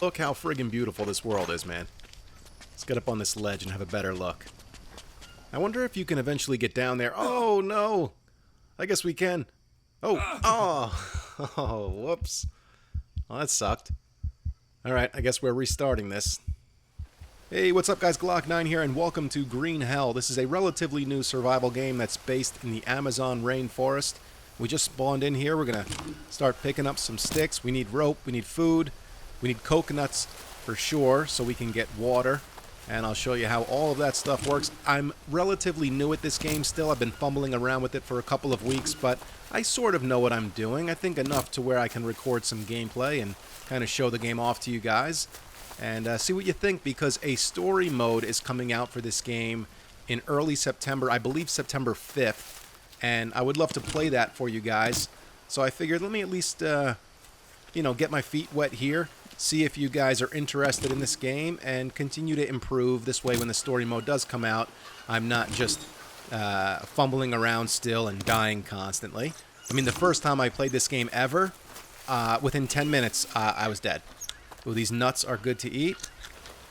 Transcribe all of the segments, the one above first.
Look how friggin' beautiful this world is, man. Let's get up on this ledge and have a better look. I wonder if you can eventually get down there. Oh, no! I guess we can. Oh, oh! Oh, whoops. Well, that sucked. Alright, I guess we're restarting this. Hey, what's up guys, Glock9 here, and welcome to Green Hell. This is a relatively new survival game that's based in the Amazon rainforest. We just spawned in here. We're going to start picking up some sticks. We need rope, we need food, we need coconuts for sure so we can get water. And I'll show you how all of that stuff works. I'm relatively new at this game still. I've been fumbling around with it for a couple of weeks, but I sort of know what I'm doing. I think enough to where I can record some gameplay and kind of show the game off to you guys. And see what you think, because a story mode is coming out for this game in early September. I believe September 5th. And I would love to play that for you guys. So I figured let me at least, get my feet wet here. See if you guys are interested in this game and continue to improve. This way when the story mode does come out, I'm not just fumbling around still and dying constantly. I mean, the first time I played this game ever, within 10 minutes, I was dead. Ooh, these nuts are good to eat.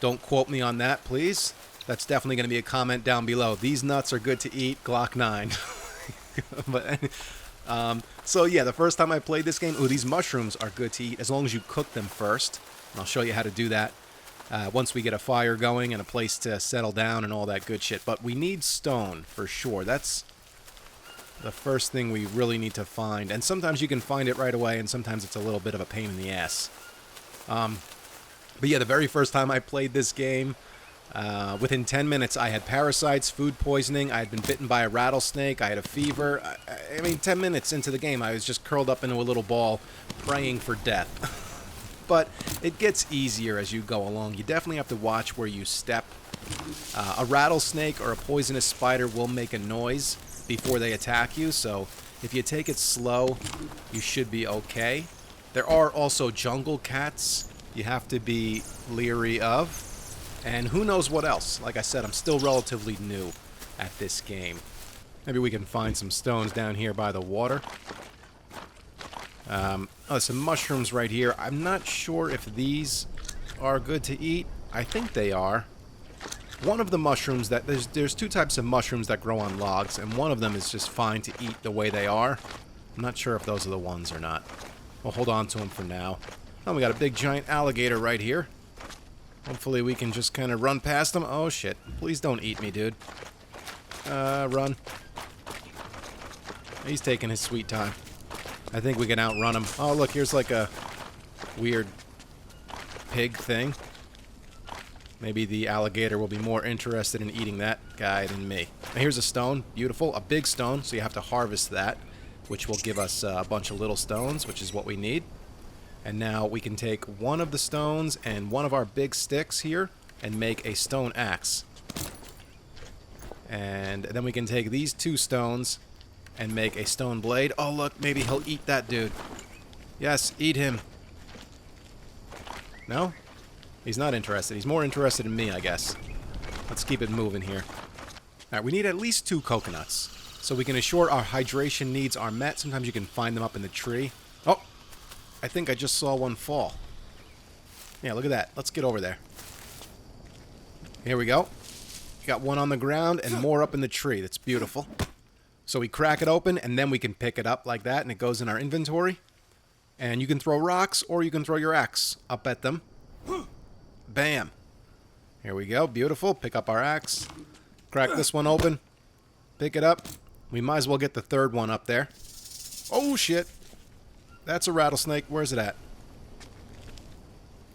Don't quote me on that, please. That's definitely going to be a comment down below. These nuts are good to eat, Glock9. So yeah, the first time I played this game, ooh, these mushrooms are good to eat as long as you cook them first. And I'll show you how to do that once we get a fire going and a place to settle down and all that good shit. But we need stone for sure. That's the first thing we really need to find. And sometimes you can find it right away, and sometimes it's a little bit of a pain in the ass. But yeah, the very first time I played this game, within 10 minutes I had parasites, food poisoning, I had been bitten by a rattlesnake, I had a fever. I mean, 10 minutes into the game I was just curled up into a little ball praying for death. But it gets easier as you go along. You definitely have to watch where you step. A rattlesnake or a poisonous spider will make a noise before they attack you, so if you take it slow, you should be okay. There are also jungle cats you have to be leery of. And who knows what else. Like I said, I'm still relatively new at this game. Maybe we can find some stones down here by the water. Some mushrooms right here. I'm not sure if these are good to eat. I think they are. One of the mushrooms that... There's two types of mushrooms that grow on logs, and one of them is just fine to eat the way they are. I'm not sure if those are the ones or not. We'll hold on to them for now. Oh, we got a big giant alligator right here. Hopefully we can just kind of run past him. Oh, shit. Please don't eat me, dude. Run. He's taking his sweet time. I think we can outrun him. Oh, look, here's like a weird pig thing. Maybe the alligator will be more interested in eating that guy than me. And here's a stone. Beautiful. A big stone, so you have to harvest that, which will give us a bunch of little stones, which is what we need. And now we can take one of the stones and one of our big sticks here and make a stone axe. And then we can take these two stones and make a stone blade. Oh, look, maybe he'll eat that dude. Yes, eat him. No? He's not interested. He's more interested in me, I guess. Let's keep it moving here. Alright, we need at least 2 coconuts, so we can assure our hydration needs are met. Sometimes you can find them up in the tree. Oh! I think I just saw one fall. Yeah, look at that. Let's get over there. Here we go. Got one on the ground and more up in the tree. That's beautiful. So we crack it open, and then we can pick it up like that, and it goes in our inventory. And you can throw rocks, or you can throw your axe up at them. Bam. Here we go. Beautiful. Pick up our axe. Crack this one open. Pick it up. We might as well get the third one up there. Oh, shit. That's a rattlesnake. Where's it at?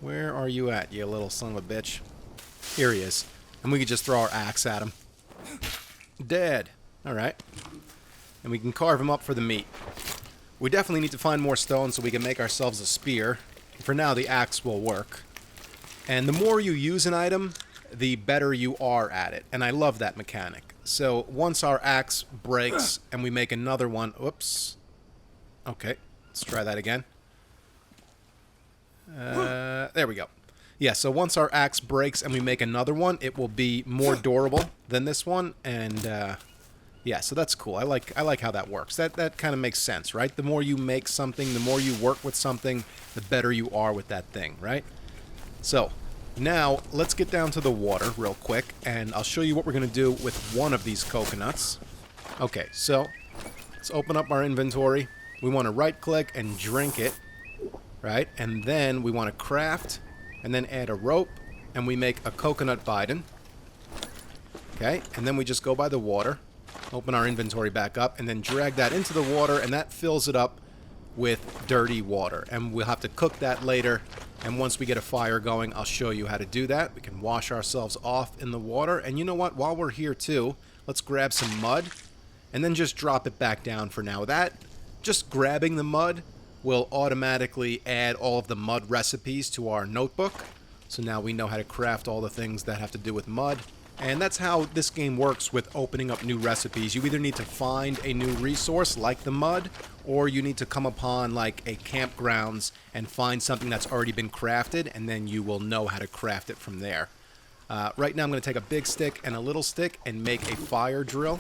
Where are you at, you little son of a bitch? Here he is. And we can just throw our axe at him. Dead. Alright. And we can carve him up for the meat. We definitely need to find more stone so we can make ourselves a spear. For now, the axe will work. And the more you use an item, the better you are at it. And I love that mechanic. So once our axe breaks and we make another one... Oops. Okay. Let's try that again. There we go. Yeah, so once our axe breaks and we make another one, it will be more durable than this one. And, yeah, so that's cool. I like how that works. That kind of makes sense, right? The more you make something, the more you work with something, the better you are with that thing, right? So, now let's get down to the water real quick, and I'll show you what we're going to do with one of these coconuts. Okay, so let's open up our inventory. We want to right-click and drink it, right? And then we want to craft, and then add a rope, and we make a coconut bidon. Okay, and then we just go by the water, open our inventory back up, and then drag that into the water, and that fills it up with dirty water. And we'll have to cook that later, and once we get a fire going, I'll show you how to do that. We can wash ourselves off in the water, and you know what? While we're here too, let's grab some mud, and then just drop it back down for now. That, just grabbing the mud, will automatically add all of the mud recipes to our notebook. So now we know how to craft all the things that have to do with mud. And that's how this game works with opening up new recipes. You either need to find a new resource like the mud, or you need to come upon like a campgrounds and find something that's already been crafted, and then you will know how to craft it from there. Right now I'm going to take a big stick and a little stick and make a fire drill.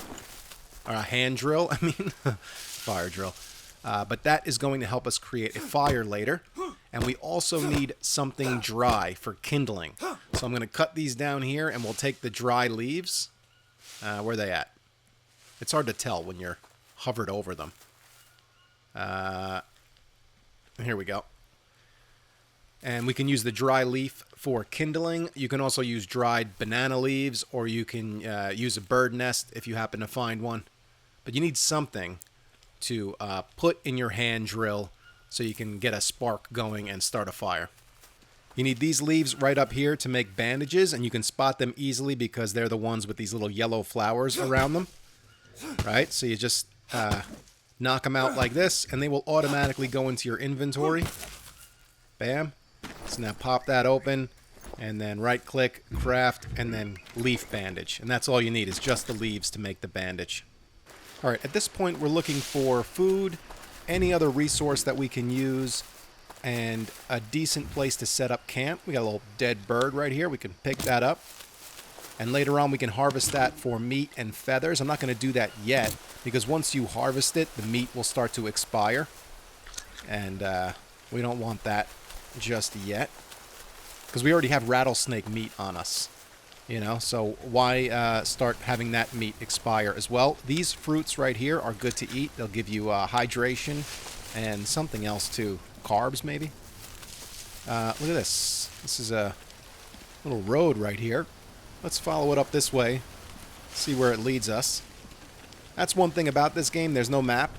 Or a hand drill, I mean. Fire drill. But that is going to help us create a fire later. And we also need something dry for kindling. So I'm going to cut these down here, and we'll take the dry leaves. Where are they at? It's hard to tell when you're hovered over them. Here we go. And we can use the dry leaf for kindling. You can also use dried banana leaves, or you can use a bird nest if you happen to find one. But you need something to put in your hand drill so you can get a spark going and start a fire. You need these leaves right up here to make bandages, and you can spot them easily because they're the ones with these little yellow flowers around them. Right? So you just knock them out like this, and they will automatically go into your inventory. Bam. So now pop that open, and then right-click, craft, and then leaf bandage. And that's all you need is just the leaves to make the bandage. All right, at this point, we're looking for food, any other resource that we can use, and a decent place to set up camp. We got a little dead bird right here. We can pick that up. And later on, we can harvest that for meat and feathers. I'm not going to do that yet, because once you harvest it, the meat will start to expire. And we don't want that just yet, because we already have rattlesnake meat on us. You know, so why start having that meat expire as well? These fruits right here are good to eat. They'll give you hydration and something else too. Carbs, maybe? Look at this. This is a little road right here. Let's follow it up this way. See where it leads us. That's one thing about this game. There's no map.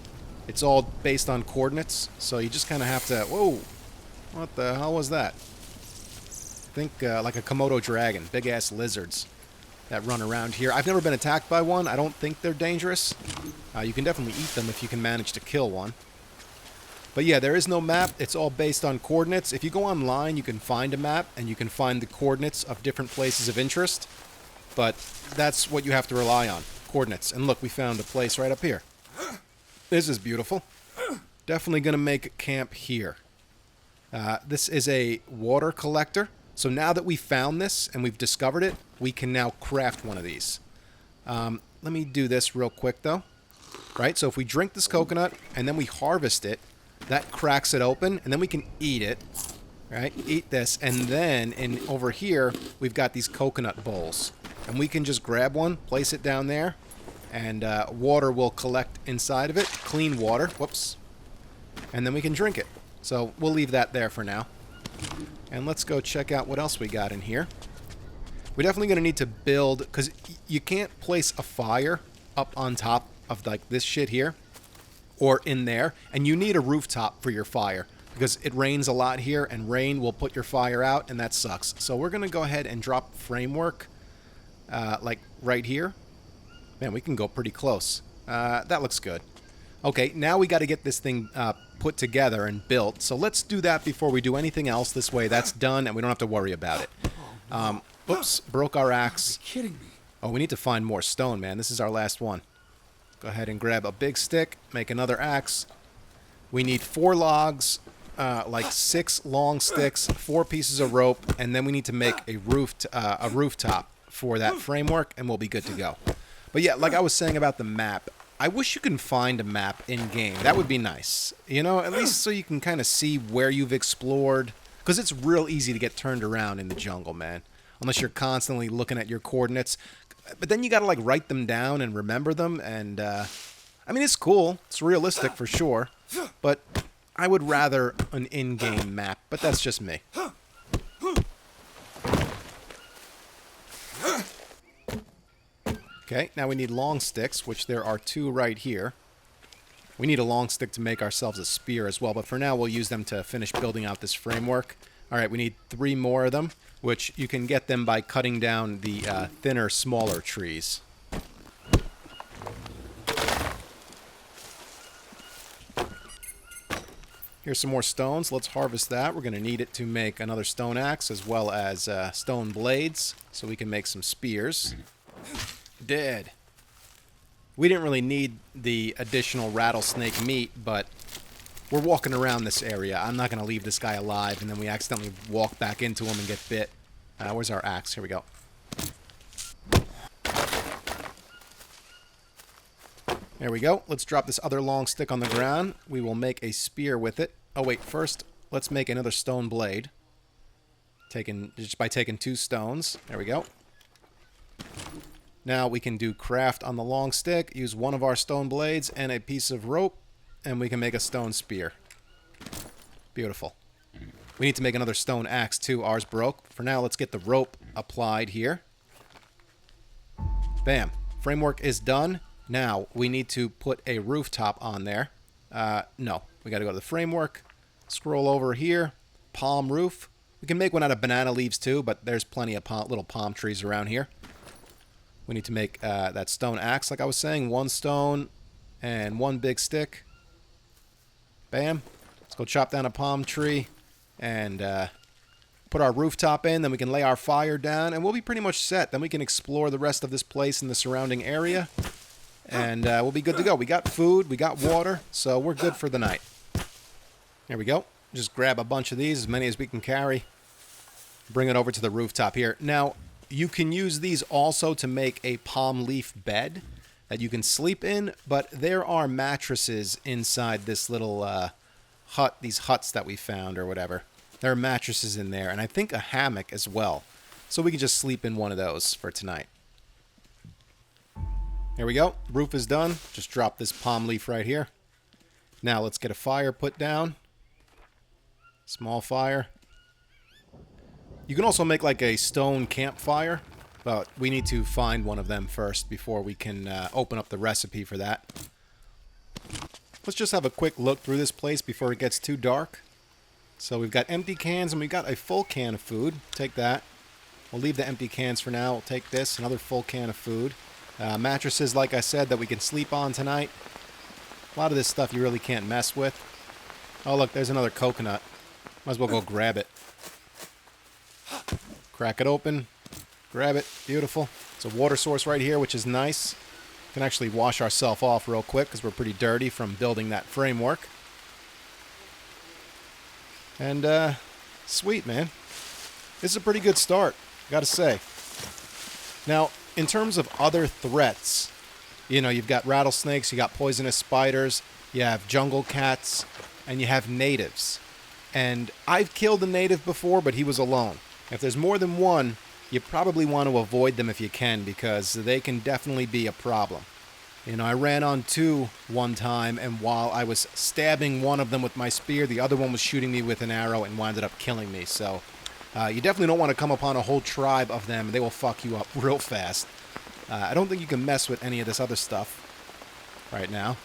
It's all based on coordinates. So you just kind of have to... Whoa! What the hell was that? Think like a Komodo dragon, big-ass lizards that run around here. I've never been attacked by one. I don't think they're dangerous. You can definitely eat them if you can manage to kill one. But yeah, there is no map. It's all based on coordinates. If you go online, you can find a map, and you can find the coordinates of different places of interest. But that's what you have to rely on, coordinates. And look, we found a place right up here. This is beautiful. Definitely going to make camp here. This is a water collector. So now that we found this and we've discovered it, we can now craft one of these. Let me do this real quick, though. Right? So if we drink this coconut and then we harvest it, that cracks it open, and then we can eat it. Right? Eat this. And then over here, we've got these coconut bowls. And we can just grab one, place it down there, and water will collect inside of it. Clean water. Whoops. And then we can drink it. So we'll leave that there for now. And let's go check out what else we got in here. We're definitely going to need to build, because you can't place a fire up on top of like this shit here or in there. And you need a rooftop for your fire, because it rains a lot here, and rain will put your fire out, and that sucks. So we're going to go ahead and drop framework like right here. Man, we can go pretty close. That looks good. Okay, now we got to get this thing put together and built. So let's do that before we do anything else. This way, that's done, and we don't have to worry about it. Oops, broke our axe. Are you kidding me? Oh, we need to find more stone, man. This is our last one. Go ahead and grab a big stick, make another axe. We need 4 logs, like 6 long sticks, 4 pieces of rope, and then we need to make a rooftop for that framework, and we'll be good to go. But yeah, like I was saying about the map, I wish you can find a map in-game. That would be nice. You know, at least so you can kind of see where you've explored. Because it's real easy to get turned around in the jungle, man. Unless you're constantly looking at your coordinates. But then you gotta, like, write them down and remember them. And, I mean, it's cool. It's realistic for sure. But I would rather an in-game map. But that's just me. Okay, now we need long sticks, which there are 2 right here. We need a long stick to make ourselves a spear as well, but for now we'll use them to finish building out this framework. Alright, we need 3 more of them, which you can get them by cutting down the thinner, smaller trees. Here's some more stones. Let's harvest that. We're going to need it to make another stone axe as well as stone blades, so we can make some spears. Dead. We didn't really need the additional rattlesnake meat, but we're walking around this area. I'm not going to leave this guy alive, and then we accidentally walk back into him and get bit. Where's our axe? Here we go. There we go. Let's drop this other long stick on the ground. We will make a spear with it. Oh, wait. First, let's make another stone blade. Just by taking 2 stones. There we go. Now we can do craft on the long stick, use one of our stone blades and a piece of rope, and we can make a stone spear. Beautiful. We need to make another stone axe too. Ours broke. For now, let's get the rope applied here. Bam. Framework is done. Now, we need to put a rooftop on there. No. We got to go to the framework. Scroll over here. Palm roof. We can make one out of banana leaves too, but there's plenty of little palm trees around here. We need to make that stone axe, like I was saying. 1 stone and 1 big stick. Bam. Let's go chop down a palm tree and put our rooftop in. Then we can lay our fire down, and we'll be pretty much set. Then we can explore the rest of this place and the surrounding area, and we'll be good to go. We got food, we got water, so we're good for the night. There we go. Just grab a bunch of these, as many as we can carry. Bring it over to the rooftop here. Now, you can use these also to make a palm leaf bed that you can sleep in, but there are mattresses inside this little hut, these huts that we found or whatever. There are mattresses in there, and I think a hammock as well. So we can just sleep in one of those for tonight. There we go. Roof is done. Just drop this palm leaf right here. Now let's get a fire put down. Small fire. You can also make like a stone campfire, but we need to find one of them first before we can open up the recipe for that. Let's just have a quick look through this place before it gets too dark. So we've got empty cans and we got a full can of food. Take that. We'll leave the empty cans for now. We'll take this, another full can of food. Mattresses, like I said, that we can sleep on tonight. A lot of this stuff you really can't mess with. Oh, look, there's another coconut. Might as well go grab it. Crack it open. Grab it. Beautiful. It's a water source right here, which is nice. We can actually wash ourselves off real quick because we're pretty dirty from building that framework. And, sweet, man. This is a pretty good start, gotta say. Now, in terms of other threats, you know, you've got rattlesnakes, you got poisonous spiders, you have jungle cats, and you have natives. And I've killed a native before, but he was alone. If there's more than one, you probably want to avoid them if you can, because they can definitely be a problem. You know, I ran on 2 one time, and while I was stabbing one of them with my spear, the other one was shooting me with an arrow and wound up killing me. So, you definitely don't want to come upon a whole tribe of them. They will fuck you up real fast. I don't think you can mess with any of this other stuff right now.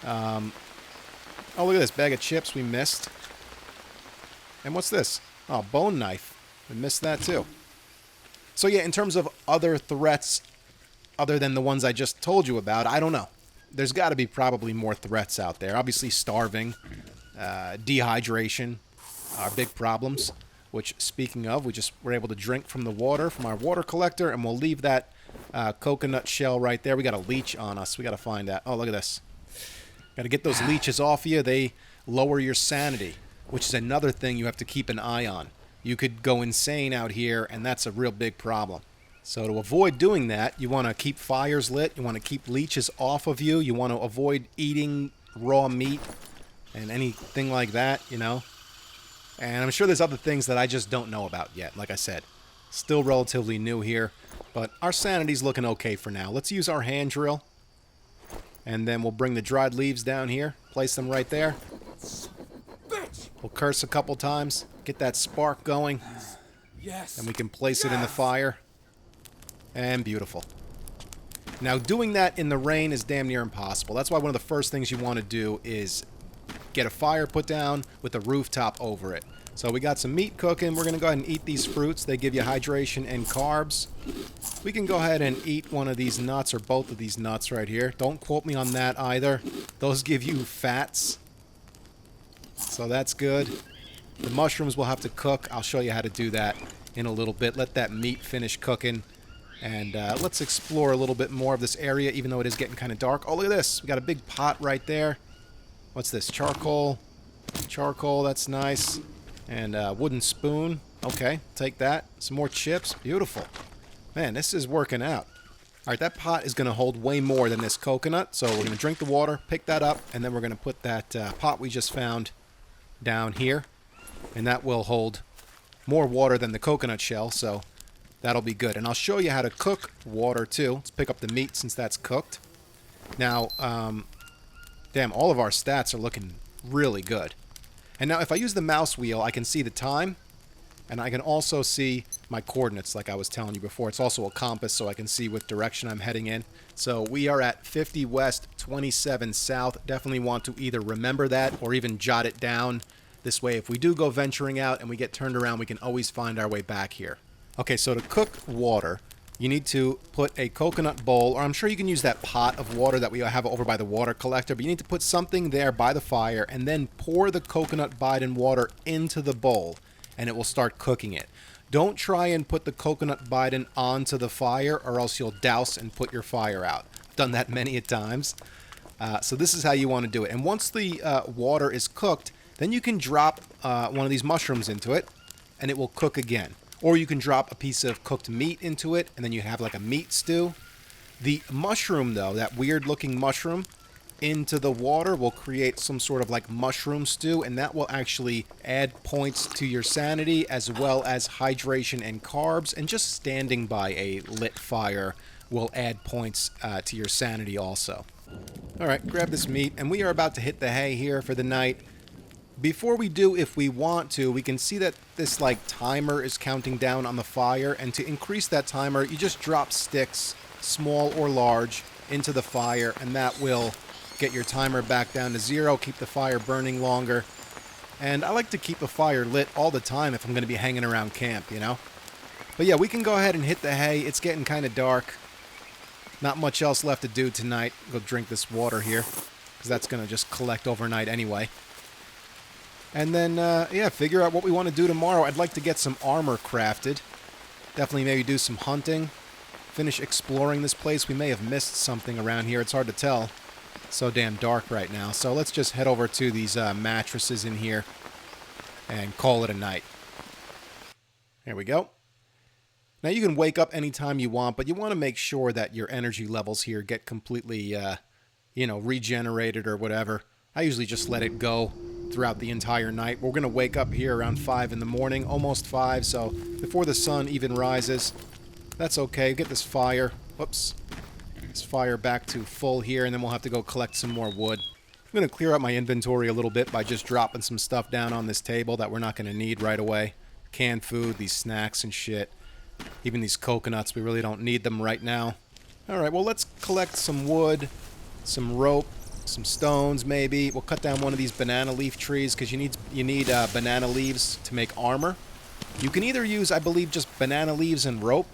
Oh, look at this bag of chips we missed. And what's this? Oh, bone knife. We missed that too. So yeah, in terms of other threats, other than the ones I just told you about, I don't know. There's got to be probably more threats out there. Obviously, starving, dehydration are big problems. Which, speaking of, we just were able to drink from the water, from our water collector, and we'll leave that coconut shell right there. We got a leech on us. We got to find that. Oh, look at this. Got to get those leeches off you. They lower your sanity, which is another thing you have to keep an eye on. You could go insane out here, and that's a real big problem. So to avoid doing that, you want to keep fires lit. You want to keep leeches off of you. You want to avoid eating raw meat and anything like that, you know. And I'm sure there's other things that I just don't know about yet. Like I said, still relatively new here. But our sanity's looking okay for now. Let's use our hand drill. And then we'll bring the dried leaves down here. Place them right there. We'll curse a couple times. Get that spark going. Yes. And we can place it in the fire. And beautiful. Now, doing that in the rain is damn near impossible. That's why one of the first things you want to do is get a fire put down with a rooftop over it. So we got some meat cooking. We're going to go ahead and eat these fruits. They give you hydration and carbs. We can go ahead and eat one of these nuts or both of these nuts right here. Don't quote me on that either. Those give you fats. So that's good. The mushrooms we'll have to cook. I'll show you how to do that in a little bit. Let that meat finish cooking. And let's explore a little bit more of this area, even though it is getting kind of dark. Oh, look at this. We got a big pot right there. What's this? Charcoal. Charcoal, that's nice. And wooden spoon. Okay, take that. Some more chips. Beautiful. Man, this is working out. All right, that pot is going to hold way more than this coconut. So we're going to drink the water, pick that up, and then we're going to put that pot we just found down here. And that will hold more water than the coconut shell, so that'll be good. And I'll show you how to cook water, too. Let's pick up the meat since that's cooked. Now, damn, all of our stats are looking really good. And now if I use the mouse wheel, I can see the time, and I can also see my coordinates like I was telling you before. It's also a compass, so I can see what direction I'm heading in. So we are at 50 west, 27 south. Definitely want to either remember that or even jot it down. This way, if we do go venturing out and we get turned around, we can always find our way back here. Okay, so to cook water, you need to put a coconut bowl, or I'm sure you can use that pot of water that we have over by the water collector, but you need to put something there by the fire and then pour the coconut Biden water into the bowl, and it will start cooking it. Don't try and put the coconut Biden onto the fire, or else you'll douse and put your fire out. I've done that many a times. So this is how you want to do it. And once the water is cooked, then you can drop one of these mushrooms into it, and it will cook again. Or you can drop a piece of cooked meat into it, and then you have like a meat stew. The mushroom, though, that weird-looking mushroom, into the water will create some sort of like mushroom stew, and that will actually add points to your sanity, as well as hydration and carbs. And just standing by a lit fire will add points to your sanity also. All right, grab this meat, and we are about to hit the hay here for the night. Before we do, if we want to, we can see that this like timer is counting down on the fire, and to increase that timer, you just drop sticks, small or large, into the fire, and that will get your timer back down to 0, keep the fire burning longer. And I like to keep a fire lit all the time if I'm going to be hanging around camp, you know? But yeah, we can go ahead and hit the hay. It's getting kind of dark. Not much else left to do tonight. Go drink this water here, because that's going to just collect overnight anyway. And then, yeah, figure out what we want to do tomorrow. I'd like to get some armor crafted. Definitely maybe do some hunting. Finish exploring this place. We may have missed something around here. It's hard to tell. It's so damn dark right now. So let's just head over to these mattresses in here and call it a night. There we go. Now, you can wake up anytime you want, but you want to make sure that your energy levels here get completely, regenerated or whatever. I usually just let it go throughout the entire night. We're going to wake up here around 5 in the morning, almost 5, so before the sun even rises. That's okay. Get this fire. Whoops. This fire back to full here, and then we'll have to go collect some more wood. I'm going to clear out my inventory a little bit by just dropping some stuff down on this table that we're not going to need right away. Canned food, these snacks and shit. Even these coconuts, we really don't need them right now. Alright, well, let's collect some wood, some rope, some stones maybe. We'll cut down one of these banana leaf trees, because you need banana leaves to make armor. You can either use, I believe, just banana leaves and rope,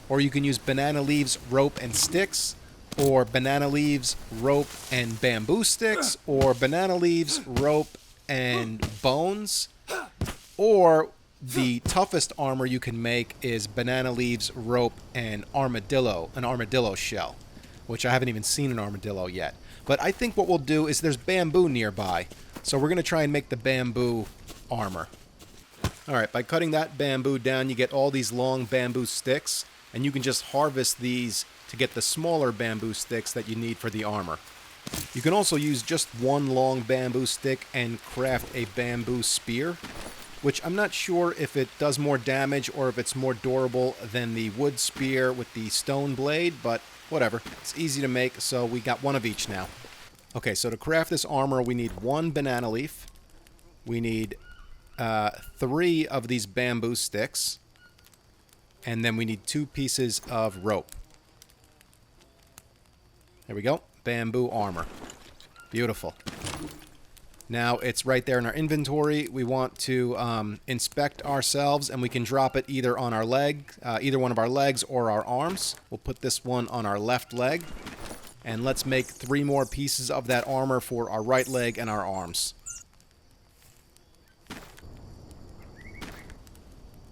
or you can use banana leaves, rope, and sticks, or banana leaves, rope, and bamboo sticks, or banana leaves, rope, and bones, or the toughest armor you can make is banana leaves, rope, and an armadillo shell, which I haven't even seen an armadillo yet. But I think what we'll do is there's bamboo nearby, so we're going to try and make the bamboo armor. Alright, by cutting that bamboo down, you get all these long bamboo sticks, and you can just harvest these to get the smaller bamboo sticks that you need for the armor. You can also use just one long bamboo stick and craft a bamboo spear. which I'm not sure if it does more damage or if it's more durable than the wood spear with the stone blade, but whatever. It's easy to make, so we got one of each now. Okay, so to craft this armor, we need 1 banana leaf. We need 3 of these bamboo sticks. And then we need 2 pieces of rope. There we go. Bamboo armor. Beautiful. Now it's right there in our inventory. We want to inspect ourselves, and we can drop it either on our leg, either one of our legs or our arms. We'll put this one on our left leg. And let's make 3 more pieces of that armor for our right leg and our arms.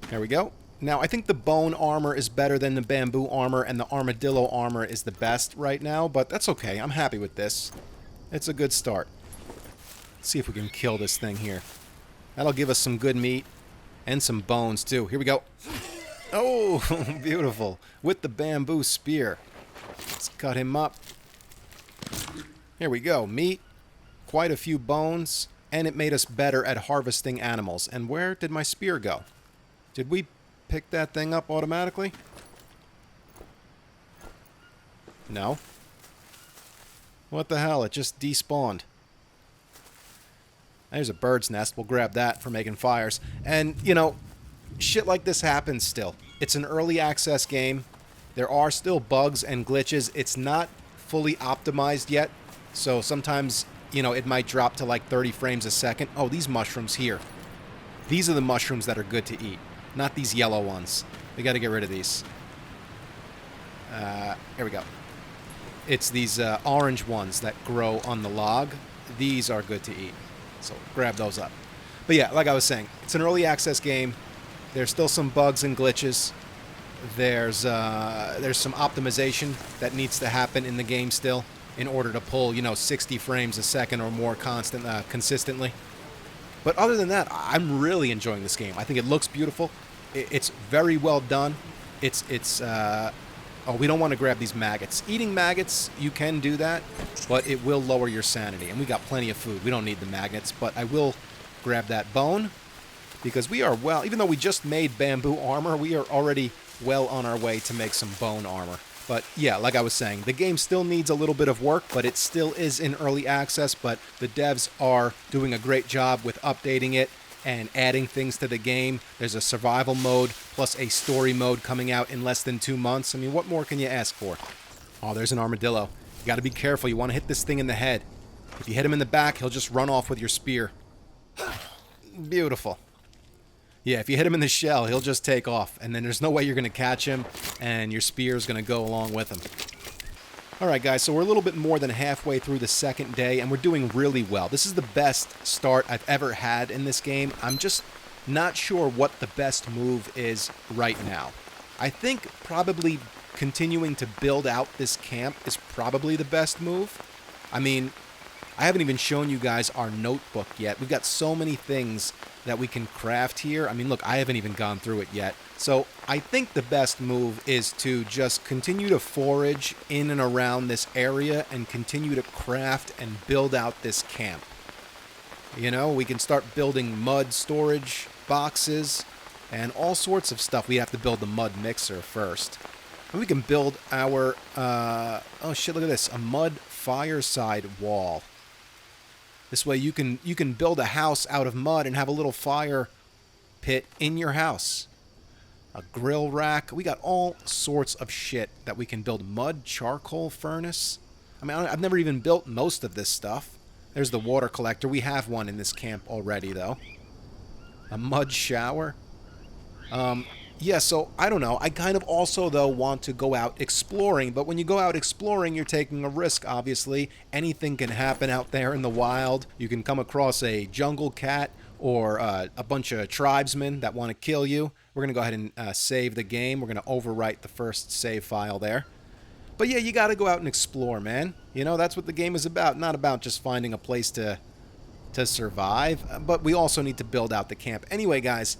There we go. Now, I think the bone armor is better than the bamboo armor, and the armadillo armor is the best right now, but that's okay. I'm happy with this. It's a good start. Let's see if we can kill this thing here. That'll give us some good meat and some bones, too. Here we go. Oh, beautiful. With the bamboo spear. Let's cut him up. Here we go. Meat, quite a few bones, and it made us better at harvesting animals. And where did my spear go? Did we pick that thing up automatically? No. What the hell? It just despawned. There's a bird's nest. We'll grab that for making fires. And, you know, shit like this happens still. It's an early access game. There are still bugs and glitches. It's not fully optimized yet. So sometimes, you know, it might drop to like 30 frames a second. Oh, these mushrooms here. These are the mushrooms that are good to eat. Not these yellow ones. We got to get rid of these. Here we go. It's these orange ones that grow on the log. These are good to eat. So grab those up. But yeah, like I was saying, it's an early access game. There's still some bugs and glitches. There's some optimization that needs to happen in the game still in order to pull, you know, 60 frames a second or more consistently. But other than that, I'm really enjoying this game. I think it looks beautiful. It's very well done. Oh, we don't want to grab these maggots. Eating maggots, you can do that, but it will lower your sanity. And we got plenty of food. We don't need the magnets, but I will grab that bone because we are well, even though we just made bamboo armor, we are already well on our way to make some bone armor. But yeah, like I was saying, the game still needs a little bit of work, but it still is in early access, but the devs are doing a great job with updating it and adding things to the game. There's a survival mode plus a story mode coming out in less than 2 months. I mean, what more can you ask for? Oh, there's an armadillo. You got to be careful. You want to hit this thing in the head. If you hit him in the back, he'll just run off with your spear. Beautiful. Yeah, if you hit him in the shell, he'll just take off, and then there's no way you're going to catch him, and your spear's going to go along with him. Alright guys, so we're a little bit more than halfway through the second day, and we're doing really well. This is the best start I've ever had in this game. I'm just not sure what the best move is right now. I think probably continuing to build out this camp is probably the best move. I mean, I haven't even shown you guys our notebook yet. We've got so many things that we can craft here. I mean, look, I haven't even gone through it yet. So I think the best move is to just continue to forage in and around this area and continue to craft and build out this camp. You know, we can start building mud storage boxes and all sorts of stuff. We have to build the mud mixer first. And we can build our, oh shit, look at this, a mud fireside wall. This way you can build a house out of mud and have a little fire pit in your house. A grill rack. We got all sorts of shit that we can build. Mud charcoal furnace. I mean, I've never even built most of this stuff. There's the water collector. We have one in this camp already, though. A mud shower. Yeah, so, I don't know. I kind of also, though, want to go out exploring. But when you go out exploring, you're taking a risk, obviously. Anything can happen out there in the wild. You can come across a jungle cat or a bunch of tribesmen that want to kill you. We're going to go ahead and save the game. We're going to overwrite the first save file there. But yeah, you got to go out and explore, man. You know, that's what the game is about. Not about just finding a place to survive. But we also need to build out the camp. Anyway, guys,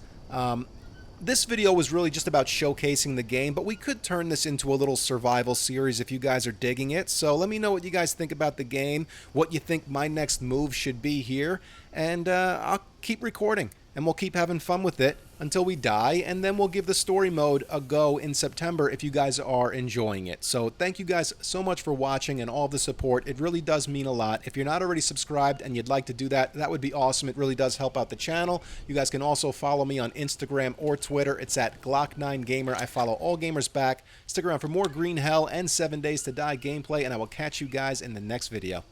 this video was really just about showcasing the game, but we could turn this into a little survival series if you guys are digging it. So let me know what you guys think about the game, what you think my next move should be here, and I'll keep recording. and we'll keep having fun with it until we die, and then we'll give the story mode a go in September if you guys are enjoying it. So thank you guys so much for watching and all the support. It really does mean a lot. If you're not already subscribed and you'd like to do that, that would be awesome. It really does help out the channel. You guys can also follow me on Instagram or Twitter. It's at Glock9Gamer. I follow all gamers back. Stick around for more Green Hell and 7 Days to Die gameplay, and I will catch you guys in the next video.